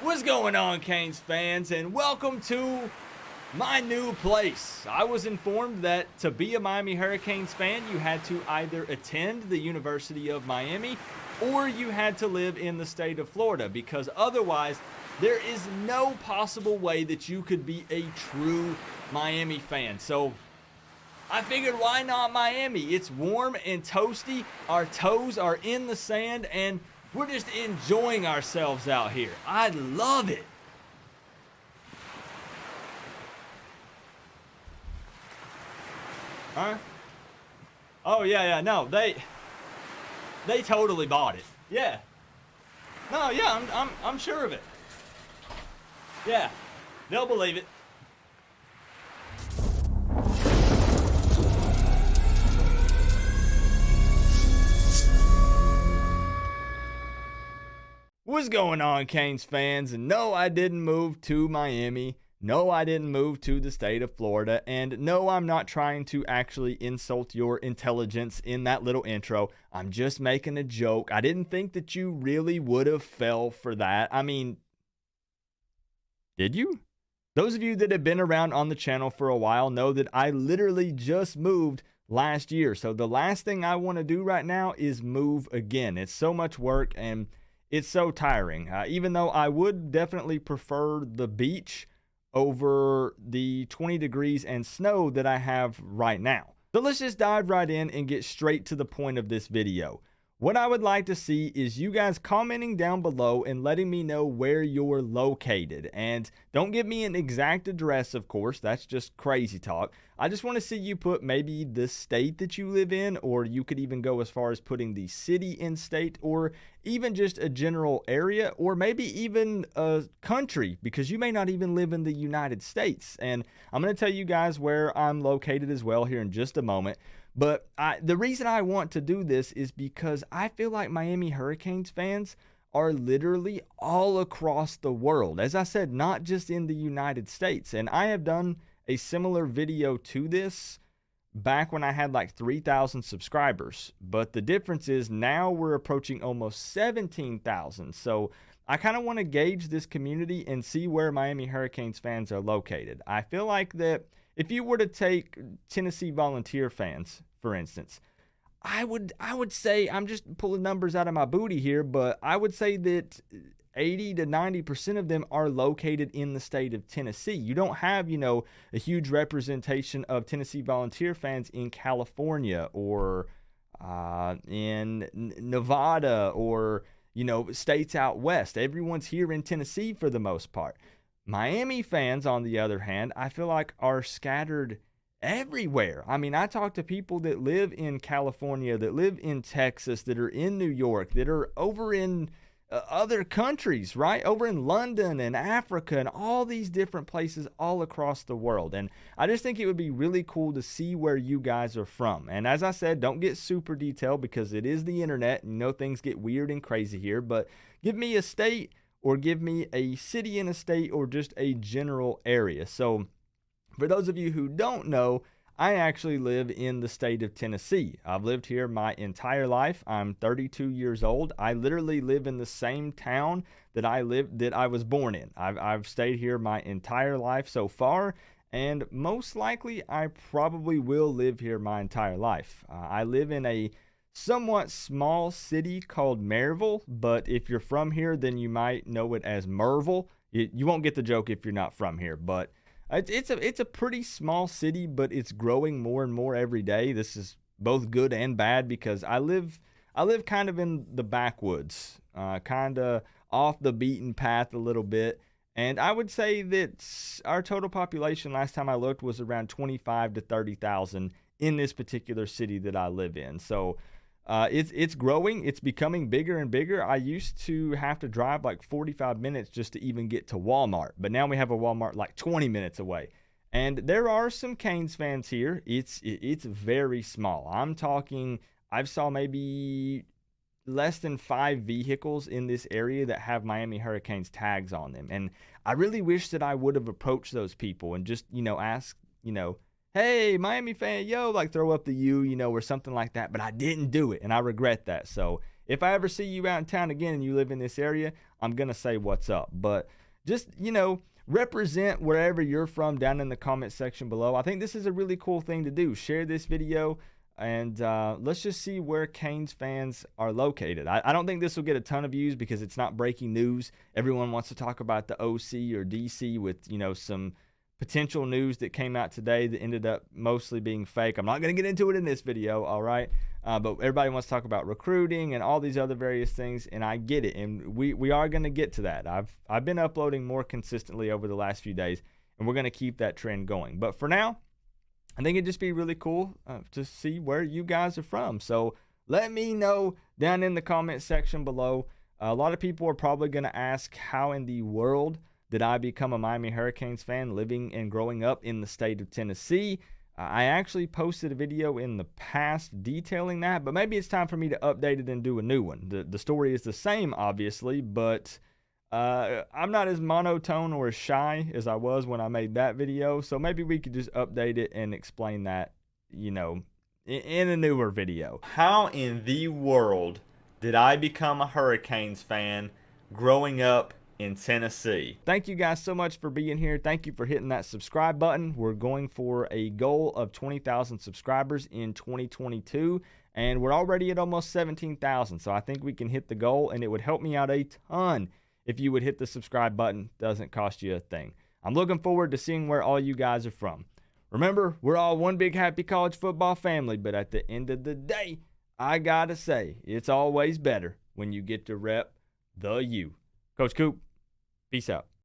What's going on, Canes fans, and welcome to my new place. I was informed that to be a Miami Hurricanes fan, you had to either attend the University of Miami or you had to live in the state of Florida, because otherwise there is no possible way that you could be a true Miami fan. So I figured, why not Miami? It's warm and toasty, our toes are in the sand, and we're just enjoying ourselves out here. I love it. Huh? Oh yeah, no, they totally bought it. Yeah. No, yeah, I'm sure of it. Yeah. They'll believe it. What's going on, Canes fans? And no, I didn't move to Miami. No, I didn't move to the state of Florida. And no, I'm not trying to actually insult your intelligence in that little intro. I'm just making a joke. I didn't think that you really would have fell for that. I mean, did you? Those of you that have been around on the channel for a while know that I literally just moved last year. So the last thing I want to do right now is move again. It's so much work and it's so tiring. Even though I would definitely prefer the beach over the 20 degrees and snow that I have right now. So let's just dive right in and get straight to the point of this video. What I would like to see is you guys commenting down below and letting me know where you're located. And don't give me an exact address, of course. That's just crazy talk. I just want to see you put maybe the state that you live in, or you could even go as far as putting the city in state, or even just a general area, or maybe even a country, because you may not even live in the United States. And I'm going to tell you guys where I'm located as well here in just a moment. But the reason I want to do this is because I feel like Miami Hurricanes fans are literally all across the world. As I said, not just in the United States. And I have done a similar video to this back when I had like 3,000 subscribers. But the difference is now we're approaching almost 17,000. So I kind of want to gauge this community and see where Miami Hurricanes fans are located. I feel like that if you were to take Tennessee Volunteer fans, for instance, I would say, I'm just pulling numbers out of my booty here, but I would say that 80 to 90% of them are located in the state of Tennessee. You don't have, a huge representation of Tennessee Volunteer fans in California or in Nevada or, states out west. Everyone's here in Tennessee for the most part. Miami fans, on the other hand, I feel like are scattered everywhere. I mean, I talk to people that live in California, that live in Texas, that are in New York, that are over in other countries, right? Over in London and Africa and all these different places all across the world. And I just think it would be really cool to see where you guys are from. And as I said, don't get super detailed because it is the internet and things get weird and crazy here, but give me a state or give me a city and a state or just a general area. So for those of you who don't know, I actually live in the state of Tennessee. I've lived here my entire life. I'm 32 years old. I literally live in the same town that I was born in. I've stayed here my entire life so far, and most likely I probably will live here my entire life. I live in a somewhat small city called Maryville, but if you're from here, then you might know it as Maryville. You won't get the joke if you're not from here, but it's a pretty small city, but it's growing more and more every day. This is both good and bad because I live kind of in the backwoods, kind of off the beaten path a little bit. And I would say that our total population last time I looked was around 25 to 30,000 in this particular city that I live in. So it's growing. It's becoming bigger and bigger. I used to have to drive like 45 minutes just to even get to Walmart, but now we have a Walmart like 20 minutes away. And there are some Canes fans here. It's very small. I'm talking, I've saw maybe less than 5 vehicles in this area that have Miami Hurricanes tags on them. And I really wish that I would have approached those people and just, ask, hey, Miami fan, like throw up the U, or something like that. But I didn't do it, and I regret that. So if I ever see you out in town again and you live in this area, I'm going to say what's up. But just, represent wherever you're from down in the comment section below. I think this is a really cool thing to do. Share this video, and let's just see where Canes fans are located. I don't think this will get a ton of views because it's not breaking news. Everyone wants to talk about the OC or DC with, some potential news that came out today that ended up mostly being fake. I'm not going to get into it in this video, all right? But everybody wants to talk about recruiting and all these other various things, and I get it. And we are going to get to that. I've been uploading more consistently over the last few days, and we're going to keep that trend going. But for now, I think it'd just be really cool to see where you guys are from. So let me know down in the comment section below. A lot of people are probably going to ask, how in the world did I become a Miami Hurricanes fan living and growing up in the state of Tennessee? I actually posted a video in the past detailing that, but maybe it's time for me to update it and do a new one. The story is the same, obviously, but I'm not as monotone or as shy as I was when I made that video, so maybe we could just update it and explain that, in a newer video. How in the world did I become a Hurricanes fan growing up in Tennessee? Thank you guys so much for being here. Thank you for hitting that subscribe button. We're going for a goal of 20,000 subscribers in 2022, and we're already at almost 17,000, so I think we can hit the goal, and it would help me out a ton if you would hit the subscribe button. Doesn't cost you a thing. I'm looking forward to seeing where all you guys are from. Remember, we're all one big happy college football family, but at the end of the day, I gotta say, it's always better when you get to rep the U. Coach Coop, peace out.